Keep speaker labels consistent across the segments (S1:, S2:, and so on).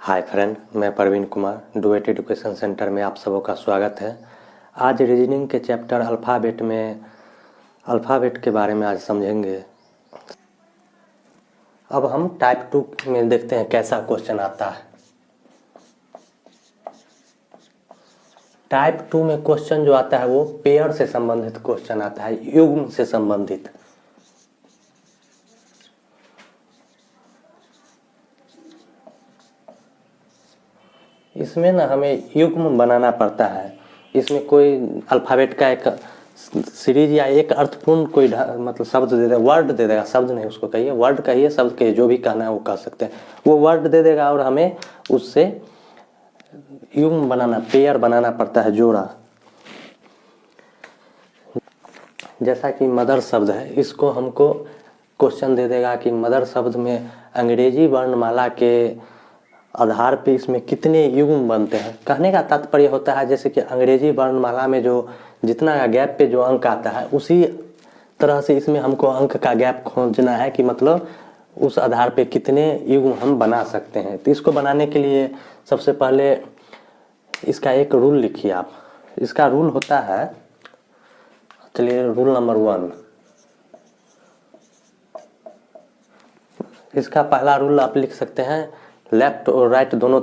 S1: हाय friend, मैं Praveen Kumar Duet Education Centre में आप सबों का स्वागत है। आज रीजनिंग के चैप्टर अल्फ़ाबेट के बारे में आज समझेंगे। अब हम टाइप 2 में देखते हैं कैसा क्वेश्चन आता है। टाइप 2 में क्वेश्चन जो आता है वो पेयर से संबंधित क्वेश्चन आता है, युग्म से संबंधित। इसमें ना हमें युग्म बनाना पड़ता है। इसमें कोई अल्फ़ाबेट का एक सीरीज या एक अर्थपूर्ण कोई मतलब शब्द दे देगा, वर्ड दे देगा, शब्द नहीं उसको कहिए, वर्ड कहिए, शब्द कहिए, जो भी कहना है वो कह सकते हैं। वो वर्ड दे देगा और हमें उससे युग्म बनाना, पेयर बनाना पड़ता है, जोड़ा। जैसा कि मदर शब्द है, इसको हमको क्वेश्चन दे देगा कि मदर शब्द में अंग्रेजी वर्णमाला के आधार पे इसमें कितने युग्म बनते हैं। कहने का तात्पर्य होता है जैसे कि अंग्रेजी वर्णमाला में जो जितना गैप पे जो अंक आता है उसी तरह से इसमें हमको अंक का गैप खोजना है कि मतलब उस आधार पे कितने युग्म हम बना सकते हैं। तो इसको बनाने के लिए सबसे पहले इसका एक रूल लिखिए आप। इसका रूल होता है, चलिए रूल नंबर 1। इसका पहला रूल आप लिख सकते हैं, लेफ्ट और राइट दोनों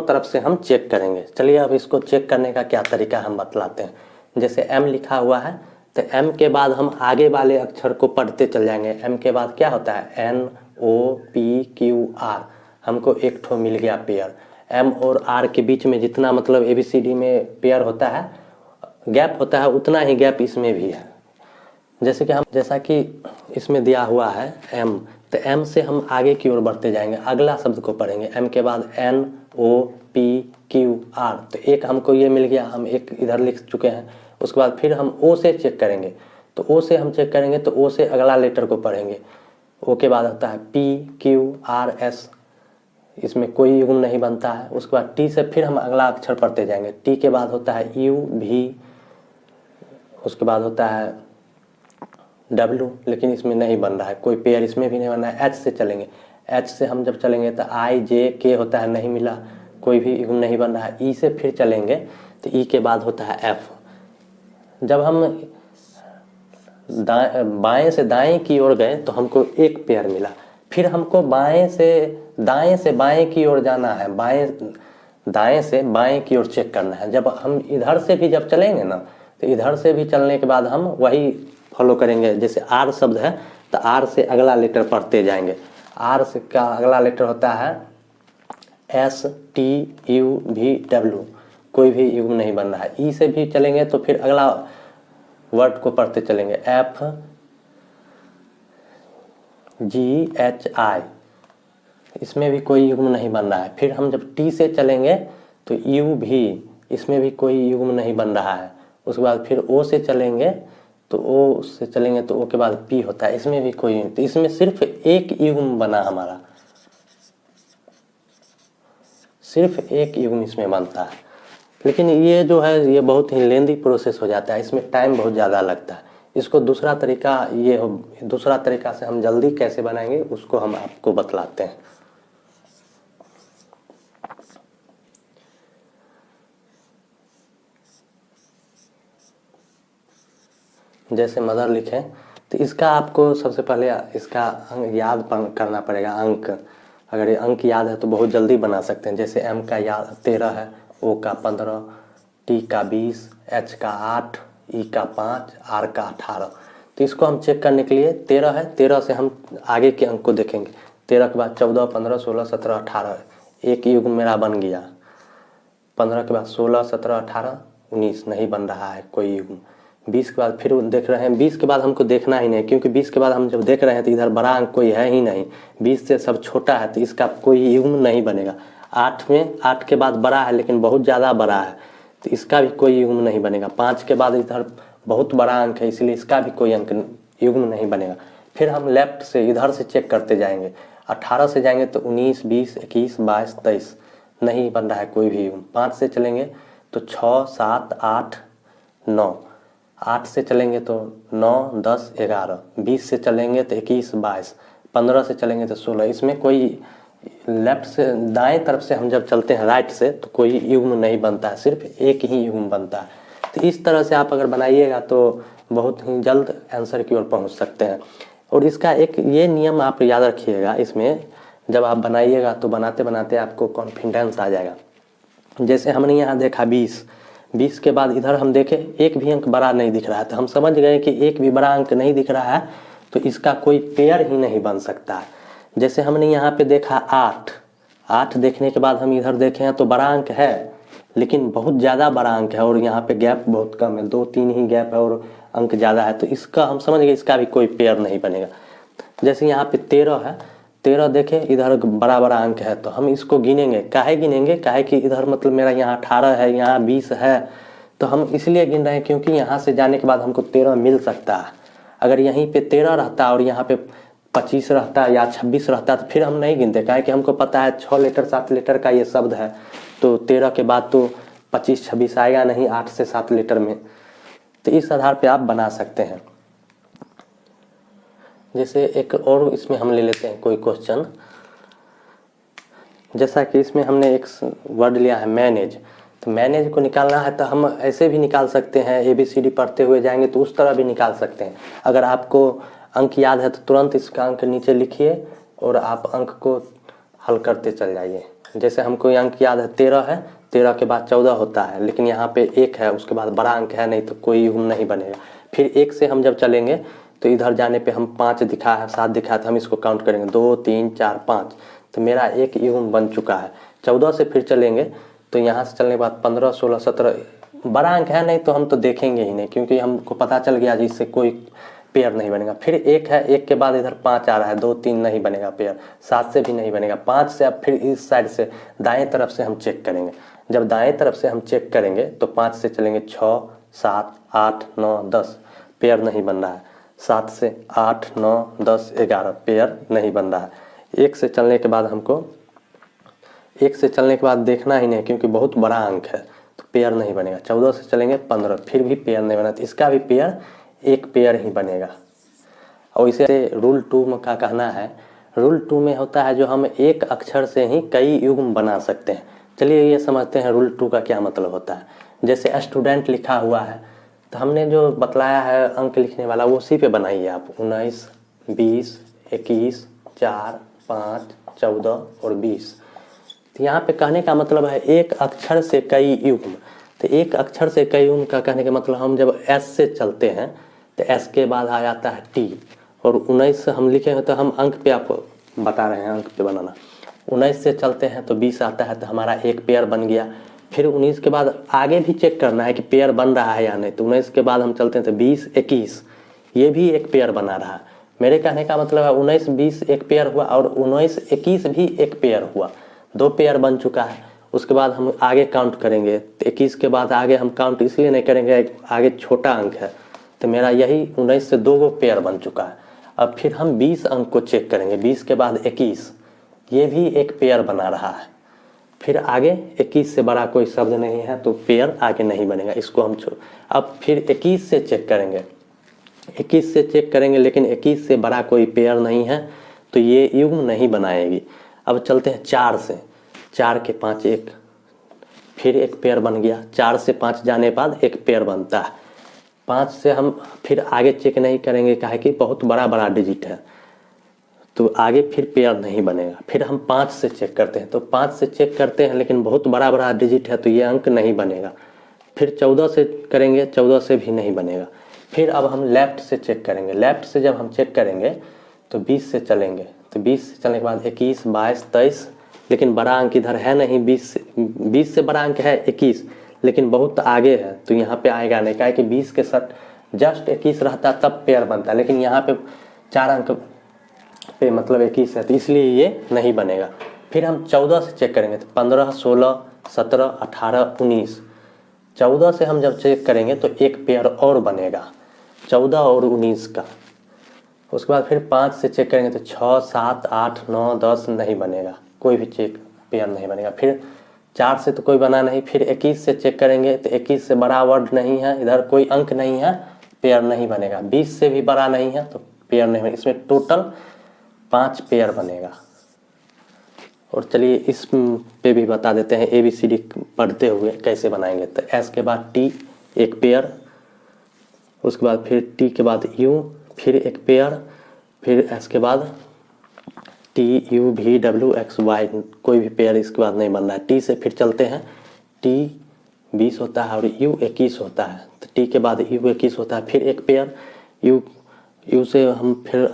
S1: तरफ से हम चेक करेंगे। चलिए अब इसको चेक करने का क्या तरीका हम बतलाते हैं। जैसे M लिखा हुआ है तो M के बाद हम आगे वाले अक्षर को पढ़ते चल जाएंगे। M के बाद क्या होता है, N O P Q R, हमको एक ठो मिल गया पेयर। M और R के बीच में जितना मतलब ABCD में पेयर होता है, गैप होता है, उतना ही गैप इसमें भी है। जैसा कि इसमें दिया हुआ है M, तो M से हम आगे की ओर बढ़ते जाएंगे, अगला शब्द को पढ़ेंगे। M के बाद N O P Q R, तो एक हमको ये मिल गया, हम एक इधर लिख चुके हैं। उसके बाद फिर हम O से चेक करेंगे, तो O से हम चेक करेंगे तो O से अगला लेटर को पढ़ेंगे। O के बाद होता है P Q R S, इसमें कोई युग्म नहीं बनता है। उसके बाद T से फिर हम अगला अक्षर पढ़ते जाएंगे। T के बाद होता है U V, उसके बाद होता है W, लेकिन इसमें नहीं बन रहा है, कोई पेयर इसमें भी नहीं बन रहा है। H से चलेंगे, H से हम जब चलेंगे तो I J K होता है, नहीं मिला, कोई भी युग्म नहीं बन रहा है। E से फिर चलेंगे तो E के बाद होता है F। जब हम बाएं से दाएं की ओर गए तो हमको एक पेयर मिला। फिर हमको दाएं से बाएं की ओर जाना है, दाएं से बाएं की ओर चेक करना है। जब हम इधर से भी जब चलेंगे ना, तो इधर से भी चलने के बाद हम वही फॉलो करेंगे। जैसे R शब्द है तो R से अगला लेटर पढ़ते जाएंगे। R से का अगला लेटर होता है S T U V W, कोई भी युग्म नहीं बन रहा है। E से भी चलेंगे तो फिर अगला वर्ड को पढ़ते चलेंगे, F G H I, इसमें भी कोई युग्म नहीं बन रहा है। फिर हम जब T से चलेंगे तो U V, इसमें भी कोई युग्म नहीं बन रहा है। उसके बाद फिर O से चलेंगे तो O से चलेंगे तो O के बाद P होता है, इसमें भी कोई, तो इसमें सिर्फ एक युग्म बना हमारा, सिर्फ एक युग्म इसमें बनता है। लेकिन ये जो है ये बहुत ही लेंदी प्रोसेस हो जाता है, इसमें टाइम बहुत ज़्यादा लगता है। इसको दूसरा तरीका से हम जल्दी कैसे बनाएंगे उसको हम आपको बतलाते हैं। जैसे मदर लिखें तो इसका आपको सबसे पहले इसका याद करना पड़ेगा, अंक। अगर ये अंक याद है तो बहुत जल्दी बना सकते हैं। जैसे M का याद 13 है, O का 15, T का 20, H का 8, E का 5, R का 18। तो इसको हम चेक करने के लिए 13 है, 13 से हम आगे के अंक को देखेंगे। 13 के बाद 14, 15, 16, 17, 18, एक युग्म मेरा बन गया। 15 के बाद 16, 17, 18, 19, नहीं बन रहा है कोई युग्म। 20 के बाद फिर देख रहे हैं, 20 के बाद हमको देखना ही नहीं, क्योंकि 20 के बाद हम जब देख रहे हैं तो इधर बड़ा अंक कोई है ही नहीं। 20 से सब छोटा है तो इसका कोई युग्म नहीं बनेगा। 8 के बाद बड़ा है लेकिन बहुत ज़्यादा बड़ा है तो इसका भी कोई युग्म नहीं बनेगा। 5 के बाद इधर बहुत बड़ा अंक है इसलिए इसका भी कोई अंक युग्म नहीं बनेगा। फिर हम लेफ्ट से इधर से चेक करते जाएंगे। 18 से जाएंगे तो 19, 20, 21, 22, 23, नहीं बन रहा है कोई भी युग्म। 5 से चलेंगे तो 6, 7, 8, 9, 8 से चलेंगे तो 9, 10, 11, 20 से चलेंगे तो 21, 22, 15 से चलेंगे तो 16, इसमें कोई लेफ्ट से दाएं तरफ से हम जब चलते हैं राइट से तो कोई युग्म नहीं बनता है, सिर्फ एक ही युग्म बनता है। तो इस तरह से आप अगर बनाइएगा तो बहुत ही जल्द आंसर की ओर पहुंच सकते हैं। और इसका एक ये नियम आप याद रखिएगा, इसमें जब आप बनाइएगा तो बनाते बनाते आपको कॉन्फिडेंस आ जाएगा। जैसे हमने यहाँ देखा 20 के बाद इधर हम देखें एक भी अंक बड़ा नहीं दिख रहा है, तो हम समझ गए कि एक भी बड़ा अंक नहीं दिख रहा है तो इसका कोई पेयर ही नहीं बन सकता है। जैसे हमने यहाँ पे देखा 8 देखने के बाद हम इधर देखे हैं तो बड़ा अंक है, लेकिन बहुत ज़्यादा बड़ा अंक है और यहाँ पे गैप बहुत कम है, 2-3 ही गैप है और अंक ज़्यादा है, तो इसका हम समझ गए इसका भी कोई पेयर नहीं बनेगा। जैसे यहाँ पे 13 है, 13 देखें इधर बड़ा बड़ा अंक है तो हम इसको गिनेंगे। काहे गिनेंगे? काहे कि इधर मतलब मेरा यहाँ 18 है, यहाँ 20 है, तो हम इसलिए गिन रहे हैं क्योंकि यहाँ से जाने के बाद हमको 13 मिल सकता है। अगर यहीं पे 13 रहता और यहाँ पे 25 रहता या 26 रहता तो फिर हम नहीं गिनते, काहे कि हमको पता है 6 लेटर 7 लेटर का ये शब्द है, तो 13 के बाद तो 25-26 आएगा नहीं 8 से 7 लेटर में। तो इस आधार पे आप बना सकते हैं। जैसे एक और इसमें हम ले लेते हैं कोई क्वेश्चन, जैसा कि इसमें हमने एक वर्ड लिया है मैनेज, तो मैनेज को निकालना है तो हम ऐसे भी निकाल सकते हैं, ABCD पढ़ते हुए जाएंगे तो उस तरह भी निकाल सकते हैं। अगर आपको अंक याद है तो तुरंत इसका अंक नीचे लिखिए और आप अंक को हल करते चल जाइए। जैसे हमको ये अंक याद है 13 है, 13 के बाद 14 होता है, लेकिन यहाँ पे 1 है, उसके बाद बड़ा अंक है नहीं तो कोई युग्म नहीं बनेगा। फिर 1 से हम जब चलेंगे तो इधर जाने पे हम 5 दिखा है 7 दिखा है तो हम इसको काउंट करेंगे 2 3 4 5, तो मेरा एक युग्म बन चुका है। 14 से फिर चलेंगे तो यहाँ से चलने के बाद 15 16 17 बड़ा अंक है नहीं तो हम तो देखेंगे ही नहीं, क्योंकि हमको पता चल गया जिससे कोई पेयर नहीं बनेगा। फिर 1 है, 1 के बाद इधर 5 आ रहा है, 2 3 नहीं बनेगा पेयर, 7 से भी नहीं बनेगा, 5 से अब फिर इस साइड से दाएं तरफ से हम चेक करेंगे। जब दाएं तरफ से हम चेक करेंगे तो 5 से चलेंगे 6 7 8 9 10 पेयर नहीं बन रहा है, 7 से 8 9 10 11 पेयर नहीं बन रहा है। 1 से चलने के बाद हमको 1 से चलने के बाद देखना ही नहीं क्योंकि बहुत बड़ा अंक है तो पेयर नहीं बनेगा। 14 से चलेंगे 15 फिर भी पेयर नहीं बना, तो इसका भी पेयर एक पेयर ही बनेगा। और इसे रूल 2 का कहना है, रूल 2 में होता है जो हम एक अक्षर से ही कई युग्म बना सकते हैं। चलिए ये समझते हैं रूल 2 का क्या मतलब होता है। जैसे स्टूडेंट लिखा हुआ है तो हमने जो बतलाया है अंक लिखने वाला वो उसी पे बनाइए आप, 19 20 21 4 5 14 और 20। तो यहाँ पे कहने का मतलब है एक अक्षर से कई युग्म। तो एक अक्षर से कई युग्म का कहने का मतलब हम जब S से चलते हैं तो S के बाद आ जाता है T, और 19 से हम लिखे हैं तो हम अंक पे आपको बता रहे हैं अंक पे बनाना। 19 से चलते हैं तो 20 आता है तो हमारा एक पेयर बन गया। फिर 19 के बाद आगे भी चेक करना है कि पेयर बन रहा है या नहीं, तो 19 के बाद हम चलते हैं तो 20 21 ये भी एक पेयर बना रहा है। मेरे कहने का मतलब है 19 20 एक पेयर हुआ और 19 21 भी एक पेयर हुआ, 2 पेयर बन चुका है। उसके बाद हम आगे काउंट करेंगे तो 21 के बाद आगे हम काउंट इसलिए नहीं करेंगे, आगे छोटा अंक है, तो मेरा यही 19 से 2 पेयर बन चुका है। अब फिर हम 20 अंक को चेक करेंगे, 20 के बाद 21 ये भी एक पेयर बना रहा है। फिर आगे 21 से बड़ा कोई शब्द नहीं है तो पेयर आगे नहीं बनेगा, इसको हम अब फिर 21 से चेक करेंगे, 21 से चेक करेंगे लेकिन 21 से बड़ा कोई पेयर नहीं है तो ये युग्म नहीं बनाएगी। अब चलते हैं 4 से, 4 के 5 1 फिर एक पेयर बन गया। 4 से 5 जाने के बाद एक पेयर बनता है। 5 से हम फिर आगे चेक नहीं करेंगे काहे कि बहुत बड़ा बड़ा डिजिट है तो आगे फिर पेयर नहीं बनेगा। फिर हम 5 से चेक करते हैं तो 5 से चेक करते हैं लेकिन बहुत बड़ा बड़ा डिजिट है तो ये अंक नहीं बनेगा। फिर 14 से करेंगे, 14 से भी नहीं बनेगा। फिर अब हम लेफ्ट से चेक करेंगे, लेफ्ट से जब हम चेक करेंगे तो 20 से चलेंगे, तो 20 से चलने के बाद 21 22 23, लेकिन बड़ा अंक इधर है नहीं, 20 से बड़ा अंक है 21 लेकिन बहुत आगे है तो यहाँ पे आएगा नहीं, काहे कि 20 के साथ जस्ट 21 रहता तब पेयर बनता, लेकिन यहाँ पे 4 अंक पे मतलब 21 है तो इसलिए ये नहीं बनेगा। फिर हम 14 से चेक करेंगे तो 15 16 17 18 19, 14 से हम जब चेक करेंगे तो एक पेयर और बनेगा 14 और 19 का। उसके बाद फिर 5 से चेक करेंगे तो 6 7 8 9 10 नहीं बनेगा, कोई भी चेक पेयर नहीं बनेगा। फिर 4 से तो कोई बना नहीं, फिर 21 से चेक करेंगे तो 21 से बड़ा वर्ड नहीं है, इधर कोई अंक नहीं है, पेयर नहीं बनेगा। 20 से भी बड़ा नहीं है तो पेयर नहीं बनेगा। इसमें टोटल 5 पेयर बनेगा। और चलिए इस पे भी बता देते हैं ABCD पढ़ते हुए कैसे बनाएंगे। तो S के बाद T एक पेयर, उसके बाद फिर T के बाद U फिर एक पेयर, फिर S के बाद TUVWXY कोई भी पेयर इसके बाद नहीं बन रहा है। T से फिर चलते हैं, T 20 होता है और U 21 होता है। तो T के बाद U 21 होता है, फिर एक पेयर U से हम फिर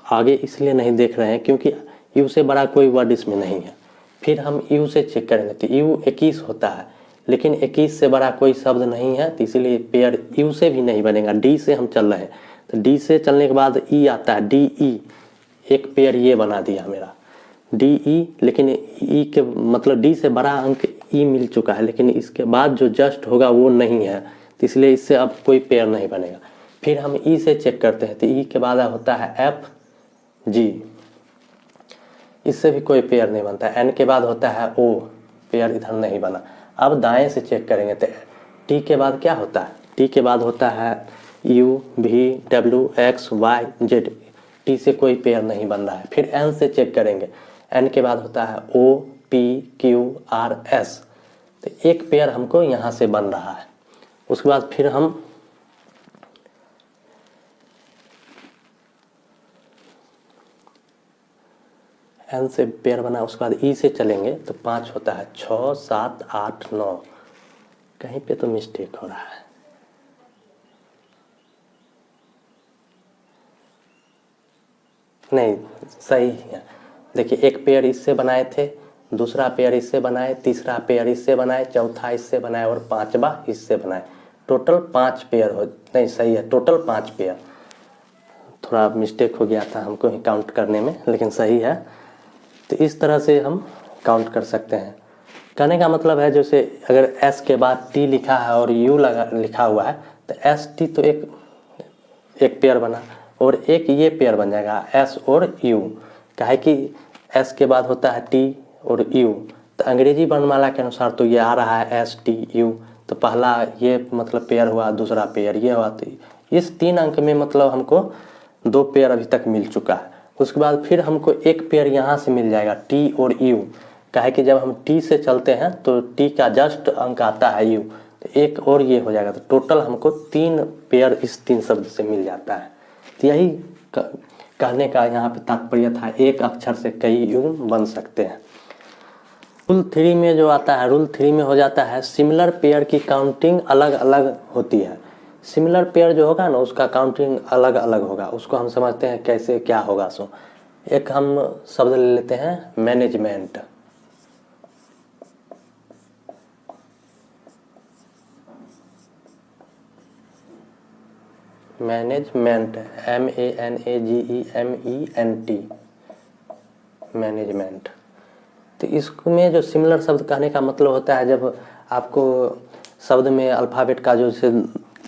S1: आगे इसलिए नहीं देख रहे हैं क्योंकि U से बड़ा कोई वर्ड इसमें नहीं है। फिर हम U से चेक करेंगे तो U 21 होता है, लेकिन 21 से बड़ा कोई शब्द नहीं है, तो इसीलिए पेयर U से भी नहीं बनेगा। D से हम चल रहे हैं, तो D से चलने के बाद E आता है, DE एक पेयर ये बना दिया मेरा DE, लेकिन E के मतलब D से बड़ा अंक E मिल चुका है, लेकिन इसके बाद जो जस्ट होगा वो नहीं है, तो इसलिए इससे अब कोई पेयर नहीं बनेगा। फिर हम E से चेक करते हैं, तो E के बाद होता है FG, इससे भी कोई पेयर नहीं बनता। N के बाद होता है O, पेयर इधर नहीं बना। अब दाएं से चेक करेंगे तो T के बाद क्या होता है, T के बाद होता है UVWXYZ, T से कोई पेयर नहीं बन रहा है। फिर N से चेक करेंगे, N के बाद होता है OPQRS, तो एक पेयर हमको यहाँ से बन रहा है। उसके बाद फिर हम N से पेयर बना, उसके बाद E से चलेंगे तो 5 होता है, 6 7 8 9, कहीं पे तो मिस्टेक हो रहा है। नहीं सही है, देखिए एक पेयर इससे बनाए थे, दूसरा पेयर इससे बनाए, तीसरा पेयर इससे बनाए, चौथा इससे बनाए और पांचवा इससे बनाए, टोटल 5 पेयर हो, नहीं सही है, टोटल 5 पेयर। थोड़ा मिस्टेक हो गया था हमको ही काउंट करने में, लेकिन सही है। तो इस तरह से हम काउंट कर सकते हैं। कहने का मतलब है जैसे अगर S के बाद T लिखा है और U लिखा हुआ है, तो ST तो एक पेयर बना, और एक ये पेयर बन जाएगा S और U, काहे कि S के बाद होता है T और U, तो अंग्रेजी वर्णमाला के अनुसार तो ये आ रहा है STU, तो पहला ये मतलब पेयर हुआ, दूसरा पेयर ये हुआ, तो इस 3 अंक में मतलब हमको 2 पेयर अभी तक मिल चुका है। उसके बाद फिर हमको एक पेयर यहाँ से मिल जाएगा T और U, काहे कि जब हम T से चलते हैं तो T का जस्ट अंक आता है U, तो एक और ये हो जाएगा, तो टोटल हमको 3 पेयर इस 3 शब्द से मिल जाता है। तो यही कहने का यहाँ पे तात्पर्य था, एक अक्षर से कई युग बन सकते हैं। रूल 3 में जो आता है, रूल 3 में हो जाता है सिमिलर पेयर की काउंटिंग अलग अलग होती है। सिमिलर पेयर जो होगा ना उसका काउंटिंग अलग अलग होगा, उसको हम समझते हैं कैसे क्या होगा। सो एक हम शब्द ले लेते हैं मैनेजमेंट, मैनेजमेंट MANAGEMENT, मैनेजमेंट। तो इसमें जो सिमिलर शब्द कहने का मतलब होता है जब आपको शब्द में अल्फ़ाबेट का जो से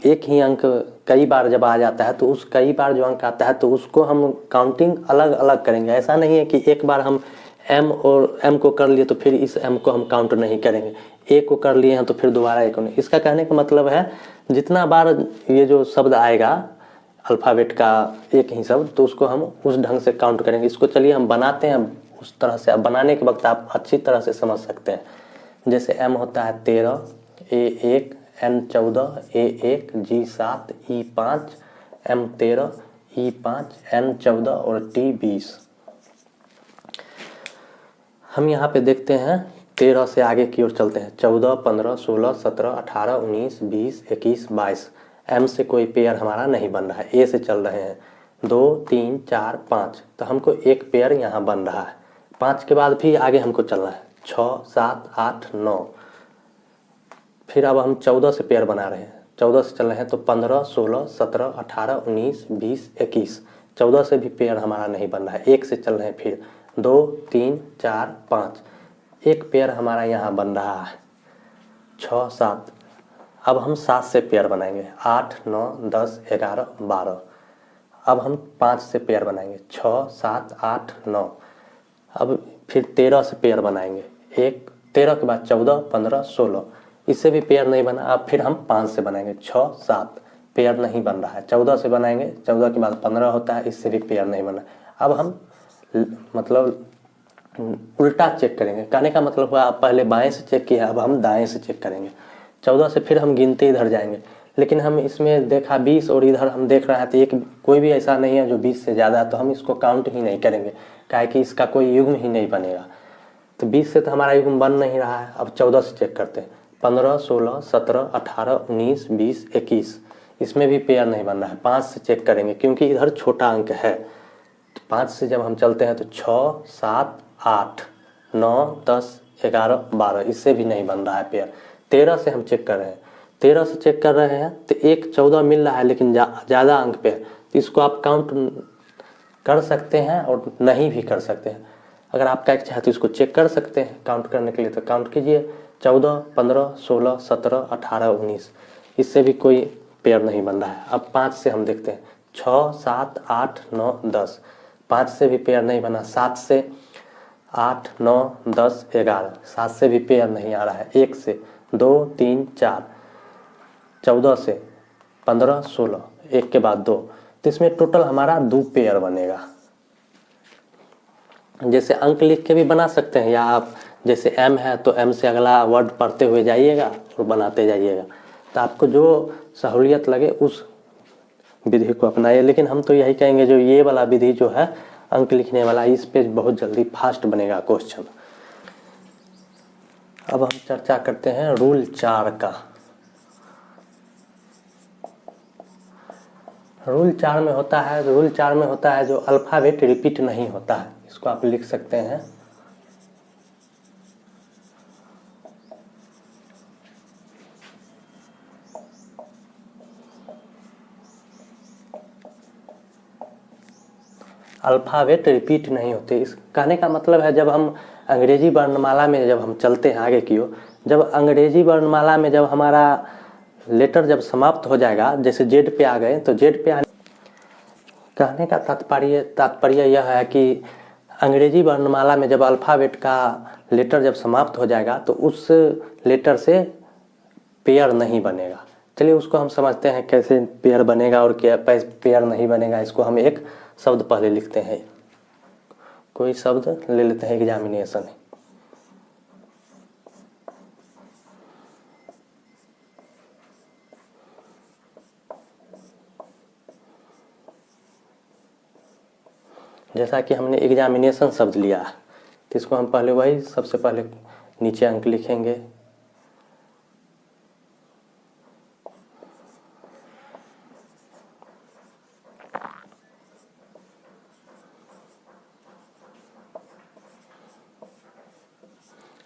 S1: एक ही अंक कई बार जब आ जाता है, तो उस कई बार जो अंक आता है तो उसको हम काउंटिंग अलग अलग करेंगे। ऐसा नहीं है कि एक बार हम M को कर लिए तो फिर इस M को हम काउंट नहीं करेंगे, A को कर लिए हैं तो फिर दोबारा A को नहीं। इसका कहने का मतलब है जितना बार ये जो शब्द आएगा अल्फ़ाबेट का एक ही शब्द, तो उसको हम उस ढंग से काउंट करेंगे। इसको चलिए हम बनाते हैं उस तरह से। अब बनाने के वक्त आप अच्छी तरह से समझ सकते हैं। जैसे M होता है 13, A1 N14 A1 G7 E5 M13 E5 N14 और T20। हम यहाँ पे देखते हैं 13 से आगे की ओर चलते हैं, 14 15 16 17 18 19 20 21 22। M से कोई पेयर हमारा नहीं बन रहा है, A से चल रहे हैं 2 3 4 5, तो हमको एक पेयर यहाँ बन रहा है। 5 के बाद भी आगे हमको चलना है 6 7 8 9। फिर अब हम 14 से पेयर बना रहे हैं, 14 से चल रहे हैं तो 15 16 17 18 19 20 21। 14 से भी पेयर हमारा नहीं बन रहा है। 1 से चल रहे हैं, फिर 2 3 4 5, एक पेयर हमारा यहाँ बन रहा है 6 7। अब हम 7 से पेयर बनाएंगे 8 9 10 11 12। अब हम 5 से पेयर बनाएंगे 6 7 8 9। अब फिर 13 से पेयर बनाएंगे, 13 के बाद 14 15 16, इससे भी पेयर नहीं बना। अब फिर हम 5 से बनाएंगे 6 7, पेयर नहीं बन रहा है। 14 से बनाएंगे, 14 के बाद 15 होता है, इससे भी पेयर नहीं बना। अब हम मतलब उल्टा चेक करेंगे। कहने का मतलब हुआ आप पहले बाएं से चेक किया, अब हम दाएं से चेक करेंगे। 14 से फिर हम गिनते इधर जाएंगे, लेकिन हम इसमें देखा 20 और इधर हम देख रहे हैं तो एक कोई भी ऐसा नहीं है जो 20 से ज़्यादा है, तो हम इसको काउंट ही नहीं करेंगे, क्या है कि इसका कोई युग्म ही नहीं बनेगा। तो 20 से तो हमारा युग्म बन नहीं रहा है। अब 14 से चेक करते हैं। 15, 16, 17, 18, 19, 20, 21, इसमें भी पेयर नहीं बन रहा है। 5 से चेक करेंगे क्योंकि इधर छोटा अंक है। तो 5 से जब हम चलते हैं तो 6, 7, 8, 9, 10, 11, 12, इससे भी नहीं बन रहा है पेयर। 13 से हम चेक कर रहे हैं। 13 से चेक कर रहे हैं तो एक 14 मिल रहा है, लेकिन ज़्यादा अंक पे है, तो इसको आप काउंट कर सकते हैं और नहीं भी कर सकते हैं। अगर आपका इच्छा है तो इसको चेक कर सकते हैं काउंट करने के लिए, तो काउंट कीजिए। 14, 15, 16, 17, 18, 19, इससे भी कोई पेयर नहीं बन रहा है। अब 5 से हम देखते हैं। 6, 7, 8, 9, 10, 5 से भी पेयर नहीं बना। 7 से 8, 9, 10, 11, 7 से भी पेयर नहीं आ रहा है। 1 से 2, 3, 4, 14 से 15, 16, एक के बाद 2, तो इसमें टोटल हमारा 2 पेयर बनेगा। जैसे अंक लिख के भी बना सकते हैं, या आप जैसे m है तो m से अगला वर्ड पढ़ते हुए जाइएगा और बनाते जाइएगा, तो आपको जो सहूलियत लगे उस विधि को अपनाइए। लेकिन हम तो यही कहेंगे जो ये वाला विधि जो है अंक लिखने वाला, इस पे बहुत जल्दी फास्ट बनेगा क्वेश्चन। अब हम चर्चा करते हैं रूल 4 का। रूल 4 में होता है जो अल्फ़ाबेट रिपीट नहीं होता है, इसको आप लिख सकते हैं। अल्फ़ाबेट रिपीट नहीं होते, इस कहने का मतलब है जब हम अंग्रेजी वर्णमाला में जब हम चलते हैं आगे की ओर, जब अंग्रेजी वर्णमाला में जब हमारा लेटर जब समाप्त हो जाएगा, जैसे जेड पे आ गए तो जेड पे आने, कहने का तात्पर्य यह है कि अंग्रेजी वर्णमाला में जब अल्फ़ाबेट का लेटर जब समाप्त हो जाएगा तो उस लेटर से पेयर नहीं बनेगा। चलिए उसको हम समझते हैं कैसे पेयर बनेगा और क्या पेयर नहीं बनेगा। इसको हम एक शब्द पहले लिखते हैं, कोई शब्द ले लेते हैं एग्जामिनेशन। जैसा कि हमने एग्जामिनेशन शब्द लिया, तो इसको हम पहले वही सबसे पहले नीचे अंक लिखेंगे।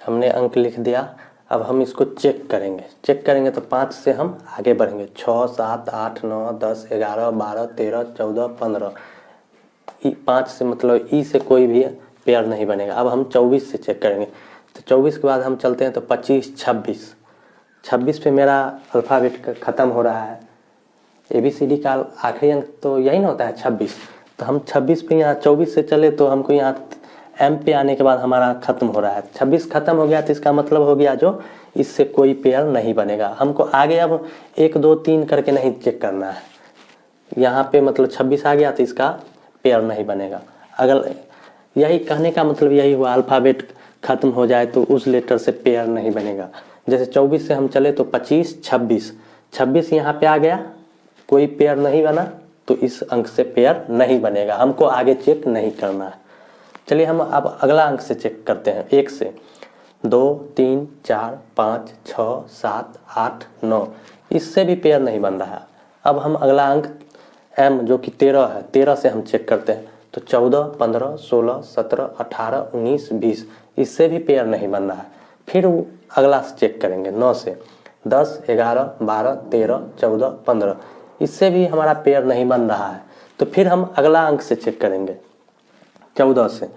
S1: हमने अंक लिख दिया। अब हम इसको चेक करेंगे तो 5 से हम आगे बढ़ेंगे। 6, 7, 8, 9, 10, 11, 12, 13, 14, 15, 5 से मतलब ई से कोई भी पेयर नहीं बनेगा। अब हम 24 से चेक करेंगे, तो 24 के बाद हम चलते हैं तो 25, 26, 26 पे मेरा अल्फ़ाबेट ख़त्म हो रहा है। ABCD का आखिरी अंक तो यही ना होता है 26, तो हम 26 पे यहाँ 24 से चले तो हमको यहाँ M पे आने के बाद हमारा ख़त्म हो रहा है। 26 ख़त्म हो गया तो इसका मतलब हो गया जो इससे कोई पेयर नहीं बनेगा। हमको आगे अब 1, 2, 3 करके नहीं चेक करना है। यहाँ पे मतलब 26 आ गया तो इसका पेयर नहीं बनेगा। अगर यही कहने का मतलब यही हुआ, अल्फ़ाबेट ख़त्म हो जाए तो उस लेटर से पेयर नहीं बनेगा। जैसे 24 से हम चले तो 25, 26, 26 यहाँ पे आ गया, कोई पेयर नहीं बना तो इस अंक से पेयर नहीं बनेगा, हमको आगे चेक नहीं करना है। चलिए हम अब अगला अंक से चेक करते हैं। 1 से 2, 3, 4, 5, 6, 7, 8, 9, इससे भी पेयर नहीं बन रहा है। अब हम अगला अंक M जो कि 13 है, 13 से हम चेक करते हैं तो 14, 15, 16, 17, 18, 19, 20, इससे भी पेयर नहीं बन रहा है। फिर अगला से चेक करेंगे 9 से 10, 11, 12, 13, 14, 15, इससे भी हमारा पेयर नहीं बन रहा है। तो फिर हम अगला अंक से चेक करेंगे 14 से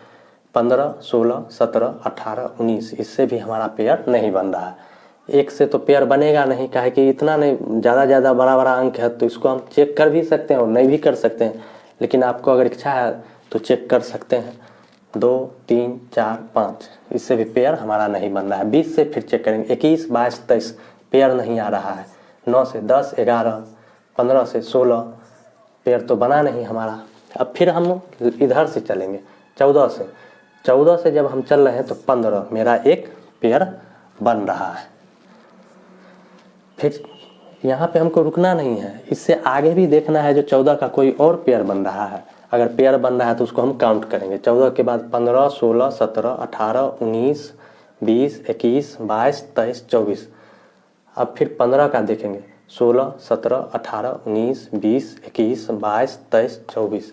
S1: 15, 16, 17, 18, 19, इससे भी हमारा पेयर नहीं बन रहा है। 1 से तो पेयर बनेगा नहीं, काहे कि इतना नहीं, ज़्यादा बड़ा अंक है तो इसको हम चेक कर भी सकते हैं और नहीं भी कर सकते हैं, लेकिन आपको अगर इच्छा है तो चेक कर सकते हैं। 2, 3, 4, 5, इससे भी पेयर हमारा नहीं बन रहा है। 20 से फिर चेक करेंगे 21, 22, 23, पेयर नहीं आ रहा है। 9 से 10, 11, 15 से 16, पेयर तो बना नहीं हमारा। अब फिर हम इधर से चलेंगे 14 से 14 से जब हम चल रहे हैं तो 15 मेरा एक पेयर बन रहा है। फिर यहाँ पे हमको रुकना नहीं है, इससे आगे भी देखना है जो 14 का कोई और पेयर बन रहा है। अगर पेयर बन रहा है तो उसको हम काउंट करेंगे। 14 के बाद 15, 16, 17, 18, 19, 20, 21, 22, 23, 24। अब फिर 15 का देखेंगे, 16, 17, 18, 19, 20, 21, 22, 23, 24।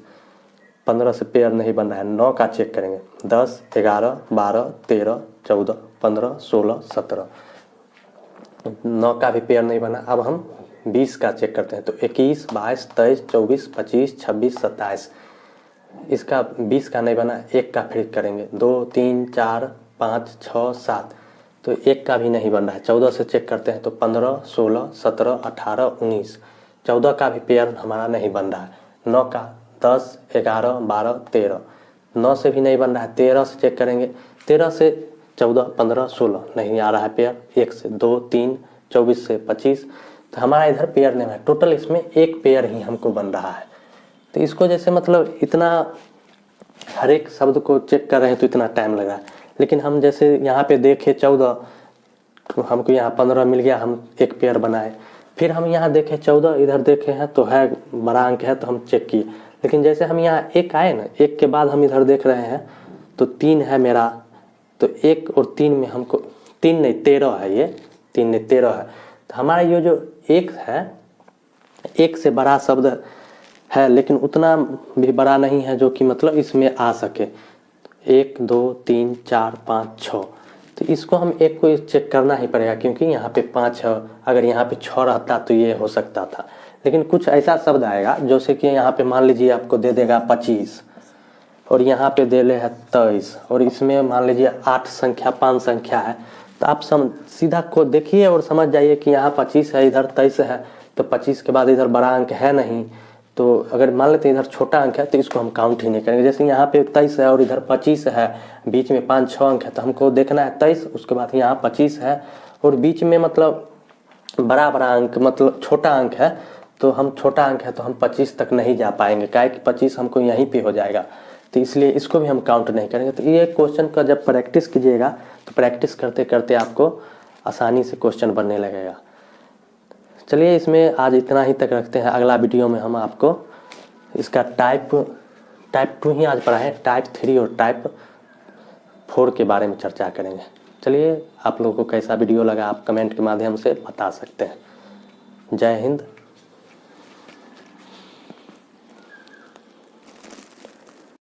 S1: 15 से पेयर नहीं बन रहा है। 9 का चेक करेंगे, 10, 11, 12, 13, 14, 15, 16, 17। 9 का भी पेयर नहीं बना। अब हम 20 का चेक करते हैं तो 21, 22, 23, 24, 25, 26, 27। इसका 20 का नहीं बना, 1 का फिर करेंगे, 2, 3, 4, 5, 6, 7। तो 1 का भी नहीं बन रहा है। 14 से चेक करते हैं तो 15, 16, 17, 18, 19। 14 का भी पेयर हमारा नहीं बन रहा है। 9 का 10, 11, 12, 13। 9 से भी नहीं बन रहा है। 13 से चेक करेंगे, 13 से 14, 15, 16 नहीं आ रहा है पेयर। 1 से 2, 3, 24 से 25। तो हमारा इधर पेयर नहीं है। टोटल इसमें एक पेयर ही हमको बन रहा है। तो इसको जैसे मतलब इतना हर एक शब्द को चेक कर रहे हैं तो इतना टाइम लग रहा है। लेकिन हम जैसे यहाँ पे देखे 14 तो हमको यहाँ 15 मिल गया, हम एक पेयर बनाए। फिर हम यहाँ देखे 14, इधर देखे हैं तो है बड़ा अंक है तो हम चेक किए। लेकिन जैसे हम यहाँ 1 आए ना, 1 के बाद हम इधर देख रहे हैं तो 3 है मेरा। तो 1 और 3 में हमको 3 नहीं 13 है, ये 3 नहीं 13 है। तो हमारा ये जो 1 है, 1 से बड़ा शब्द है लेकिन उतना भी बड़ा नहीं है जो कि मतलब इसमें आ सके। 1, 2, 3, 4, 5, 6। तो इसको हम 1 को चेक करना ही पड़ेगा क्योंकि यहाँ पे 5 है। अगर यहाँ पे 6 रहता तो ये हो सकता था। लेकिन कुछ ऐसा शब्द आएगा जैसे कि यहाँ पे मान लीजिए आपको दे देगा 25 और यहाँ पे दे ले है 23 और इसमें मान लीजिए 8 संख्या 5 संख्या है। तो आप सीधा को देखिए और समझ जाइए कि यहाँ 25 है, इधर 23 है। तो 25 के बाद इधर बड़ा अंक है नहीं। तो अगर मान लेते हैं इधर छोटा अंक है तो इसको हम काउंट ही नहीं करेंगे। जैसे यहाँ पे 23 है और इधर 25 है, बीच में 5-6 अंक है तो हमको देखना है 23, उसके बाद यहाँ 25 है और बीच में मतलब बड़ा अंक मतलब छोटा अंक है। तो हम छोटा अंक है तो हम 25 तक नहीं जा पाएंगे, क्या है कि 25 हमको यहीं पे हो जाएगा। तो इसलिए इसको भी हम काउंट नहीं करेंगे। तो ये क्वेश्चन का जब प्रैक्टिस कीजिएगा तो प्रैक्टिस करते करते आपको आसानी से क्वेश्चन बनने लगेगा। चलिए इसमें आज इतना ही तक रखते हैं। अगला वीडियो में हम आपको इसका टाइप 2 ही आज पढ़ा है, टाइप 3 और टाइप 4 के बारे में चर्चा करेंगे। चलिए आप लोगों को कैसा वीडियो लगा आप कमेंट के माध्यम से बता सकते हैं। जय हिंद,